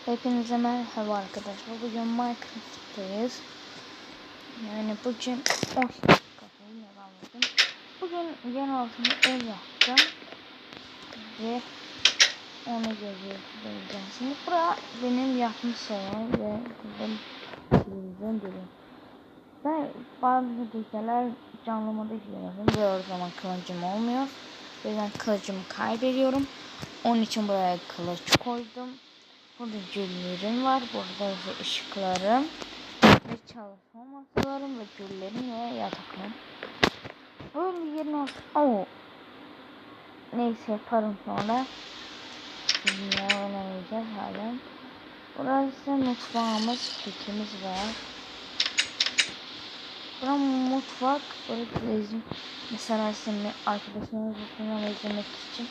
Hepinize merhaba arkadaşlar. Bugün Minecraft'tayız. Yani bugün kafayı devam ettim. Bugün yer altında ev yaptım ve onu göreceğiz. Şimdi bura benim yapmış şeyim ve buradan televizyon görüyorum. Ben bazı videolar canlı moda izliyorum ve o zaman kılıcım olmuyor. Ve ben kılıcımı kaybediyorum. Onun için buraya kılıç koydum. Burada güllerim var. Burada ise ışıklarım ve çalışma masalarım ve güllerim ve yataklarım. Böyle bir yerin olsun. Neyse yaparım sonra. Dünya oynamayacağız halen. Burası mutfağımız, kekimiz var. Burası mutfak. Böyle televizyon. Mesela şimdi arkadaşlarımızla sinema izlemek için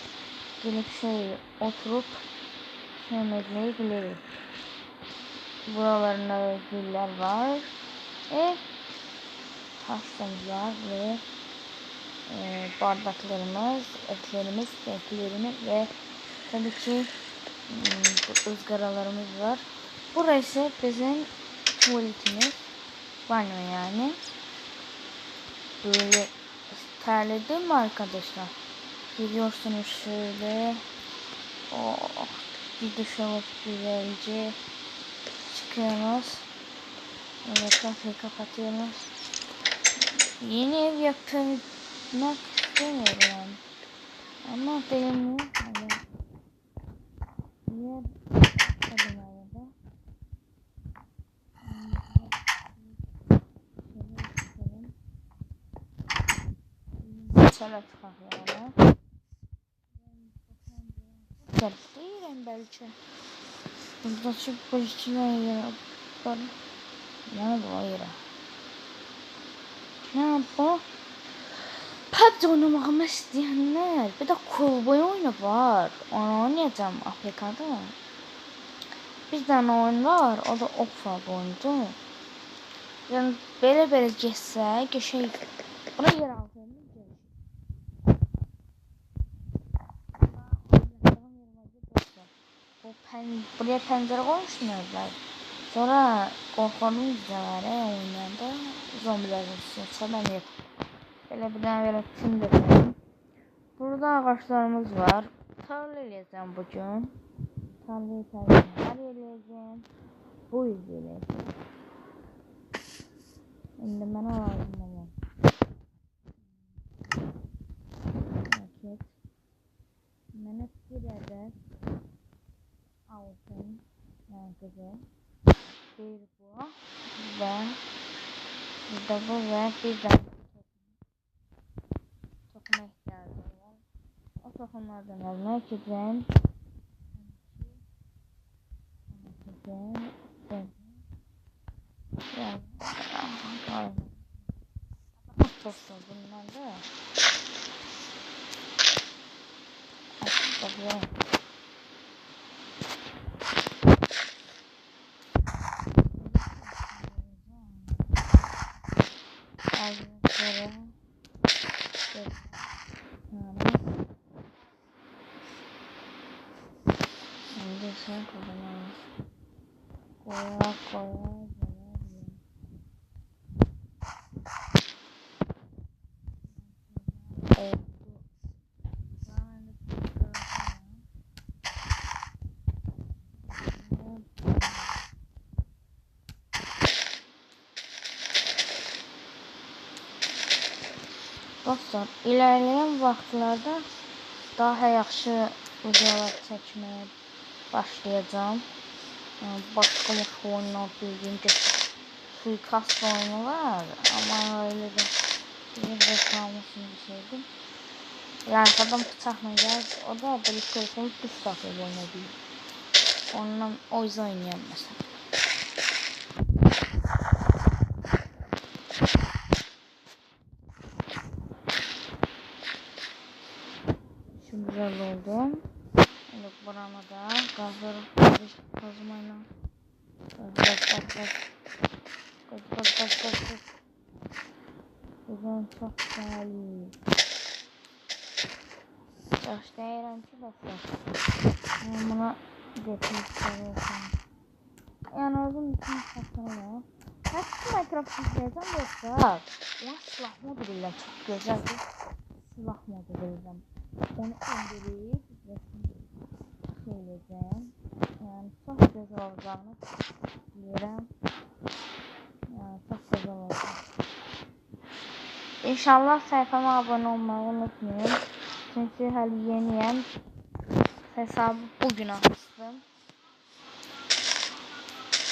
gelip şöyle oturup sinema izlemeyi biliriz. Buralarında güller var ve pastamız var ve bardaklarımız, etlerimiz, renklerimiz ve tabii ki ızgaralarımız var. Burası bizim tuvaletimiz, banyo yani. Böyle terledim mi arkadaşlar? Geliyorsunuz şöyle, bir duş alıp güzelce çıkıyoruz. Evet, kapıyı kapatıyoruz. Yeni ev yapmak istemiyorum yani. Ama benim yer tadım arada. Salat kahve. Çok değilim belki. Burada çok başına yapar. Ne bu ayrı? Ne bu? PUBG oynamamı isteyenler. Bir de kovboy oyunu var. Onu oynayacağım APK'da. Bir tane oyun var. O da Offroad oyunu. Yani böyle geçse şey. Buna yer altında buraya pencere koymuşlar. Sonra korkunç izlemeleri oyunlarda zombiler olsun. Ben yok. Böyle bir tane böyle film dedim. Burada ağaçlarımız var. Tarla eləyəcəm bugün. Tarlayı eləyəcəm. Bu izləyəcəm. İndi mənə lazım olan. Paket. Mənə bir ədəd altın. Yəni qızıl. Bir bu. Və bir də bu və bir də toxuma ihtiyacım var. O toxumlardan əlmək üçün tostu bunlar da tabii şimdi sen kullanalım. Koya dostlar, ilerleyen vaxtlarda daha yaxşı videolar çəkməyə başlayacağım. Başqa oyunlar bildiğim gibi suikast oyunu var ama öyle de bir kalmasın bir şeydi. Yani adam bıçakla gel, o da böyle telefonu pis takıyor oynayabilir. Ondan o yüzden oynayalım mesela. Şu güzel oldu. Yok burama da kazmayla gaz. Güzel çok güzel. Başlayalım ki dostlar. Buna getirip koyuyorsun. Yani özüm bütün saçmalama. Hətta Minecraft izləyəcəm dostlar. Ona silah modu bilirəm. Çox gözəl bir silah modu bilirəm. Onu indirib söyleyeceğim. Yani çok güzel olacağını biliyorum. Yani çok güzel olacak. İnşallah sayfama abone olmayı unutmayın. Çünkü hələ yeniyəm. Hesabı bugün açtım.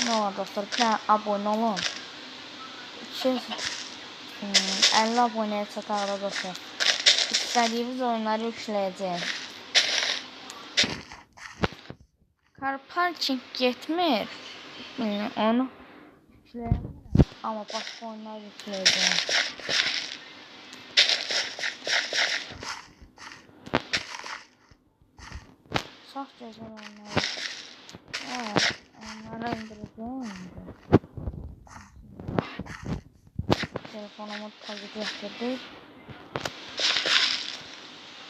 Ne olur dostlar, bir tane abone olun. 250 aboneye çatarda dostlar. İstediğiniz oyunları yükleyeceğim. Car parking yetmir. Onu yükleyemem. Ama başka oyunlar yükleyeceğim. Çok güzel oyunlar. Evet, onları indireceğim. Telefonumu takip ettirdik.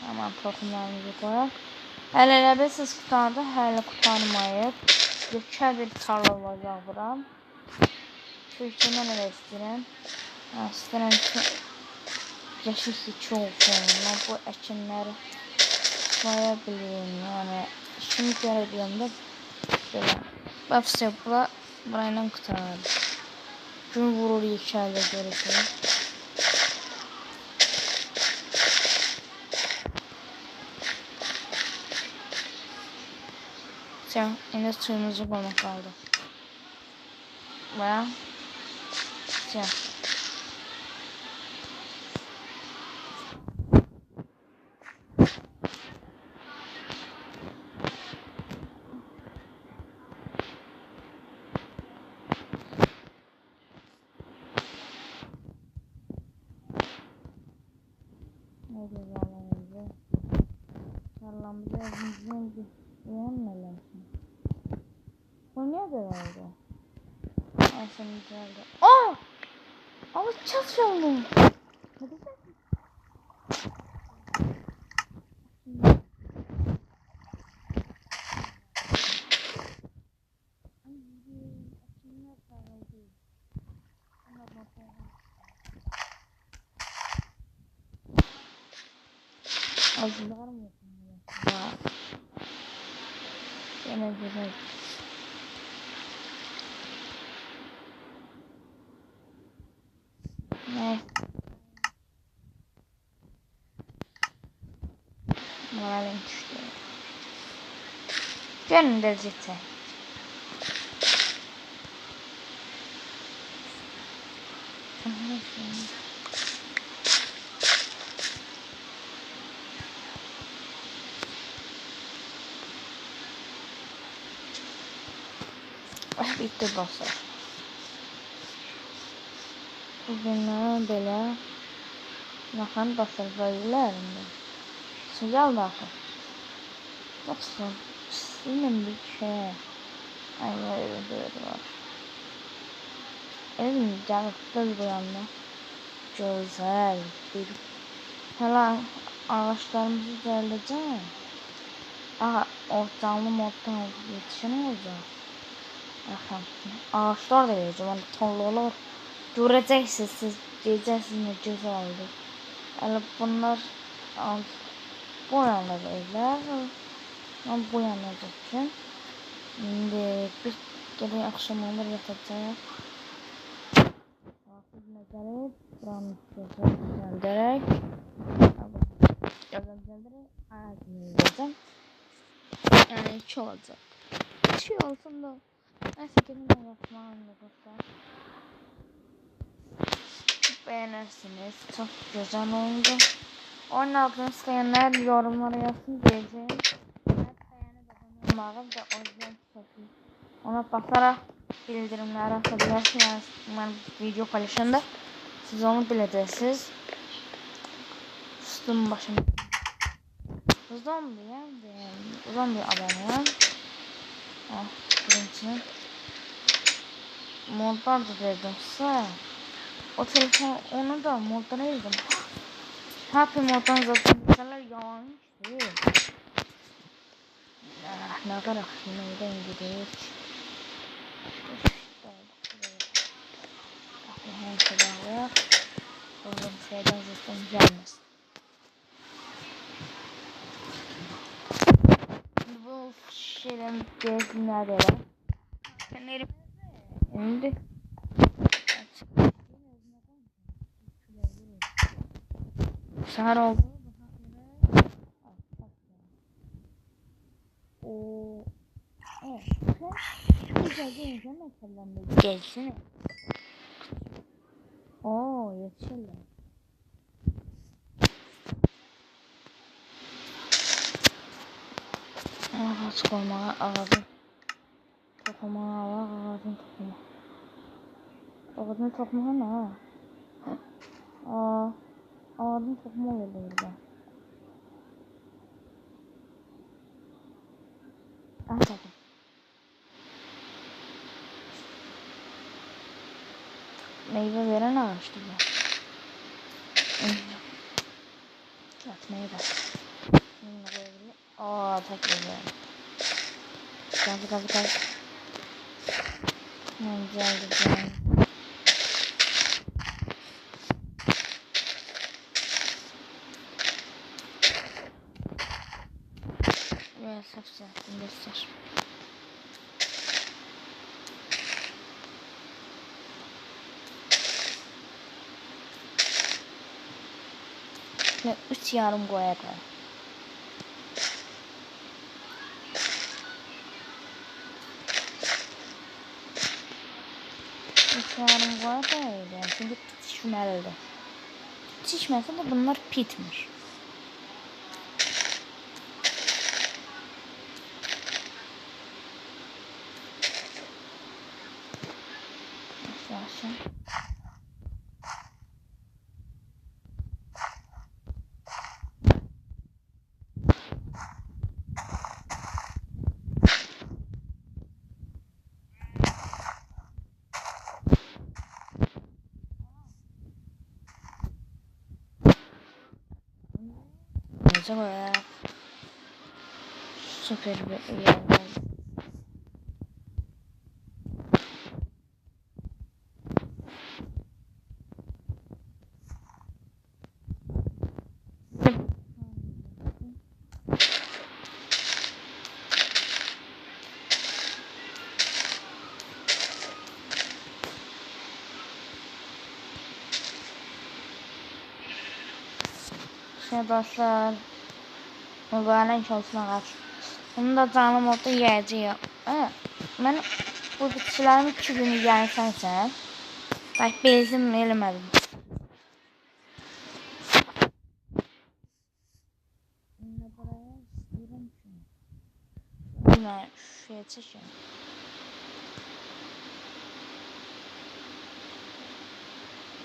Hemen tokenlarımızı koyalım. Hələ bilirsiniz qutandı, hələ qutanmayıb. Yekə bir tarla olacaq buram. Çünki mən elə istəyirəm. İstəyirəm ki, yeşillik olsun. Bu əkinləri soya bileyim. Yəni, işimi görə deyəndə belə. Bax, burayla qutardı. Gün vurur yekələ görürsünüz. Yine suyumuzu bulmak kaldı. Ve ne güzel tarlamızı evimizden beğenmeler. Bu niye böyle oldu? Aslında güzeldi. Aa! Ama çalışıyorum. Ne güzel. Azlar mı? Yine güzel. Ne? Moralim düştü. Gelin de zite. Bitti dostlar. Bugün böyle baxın dostlar bölgelerinde sıcaq baxın. Dostlar sizinle bir şey aynı öyle var. Evim canlıkta bu yanda güzel bir hala ağaçlarımızı düzelteceğim. Aha o canlı moddan yetişen olacak. Bakın ağaçlar da vereceğim. Tonlu olur. Göreceksiniz siz. Diyeceksiniz ne güzel oldu. Yani bunlar bu yana evler. Ben bu yana gideceğim. Şimdi bir gece akşam olur yatacağım. Sizinle gelip buranın göndererek göndererek ağacını yiyeceğim. Yani iki olacak. İki olsun da neyse gelin yapmam dostlar. Beğenirsiniz. Çok güzel oldu. Onun adını isteyenler yorumlara yazsın diyeceğim. Umarım da o yüzden satayım. Ona bakarak bildirimler atabilirsiniz. Ben video paylaşımda siz onu bileceksiniz. Üstüm başım. Zombi adamı. Birinci. Modlar da verdim size. O telefon onu da moddan yazdım. Happy moddan zaten insanlar yalanmış değil. Ne kadar neyden gidiyor. Her sabahı oğlum şeyden zaten gelmez. Bu şeyden gezdim nerede lan? Ben elimde. Elimde. Sahar oldu. O. Evet. Şu güzel değil mi? Mesela geçsene. Oo, yetişirler. Ağaç koymağa ağacın. Toxumağa ağacın toxuma. Ağacın toxumağa ne ha? Aa, ağacın toxuma oldu burada. Ah tabii. Meyve veren ağaçtı bu. Atmaya bak. Aa, takılıyor. Gel. Geldi. Ve sapsa göster. Ve 3 yarım koyacağım. Yarım koyacağım. Çünkü pişmelidir. Pişmese de bunlar pitmir. Yaşa. Neyse koyarak süper bir yer var. Şey dostlar, mübarek olsun ağaç. Bunu da canım orada yiyeceğim. Ben bu bitkilerin 2 günü yersen sen. Bak bezim eləmədim. Bilmem, şuraya çekin.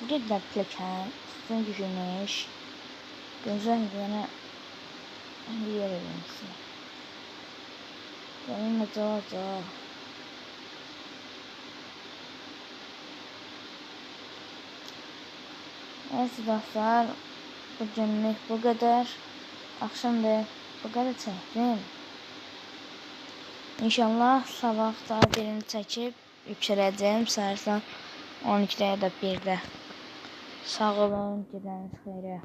Bir de plakən, üstün güneş. Gözəl yine bir yer edilmişsin. Benim acaba. Neyse dostlar, bugünlük bu kadar. Akşam da bu kadar çektim. İnşallah sabah daha birini çekip yüksələcəyim. Səhər 12'də ya da 1'də. Sağ olun, gedəniz xeyrə.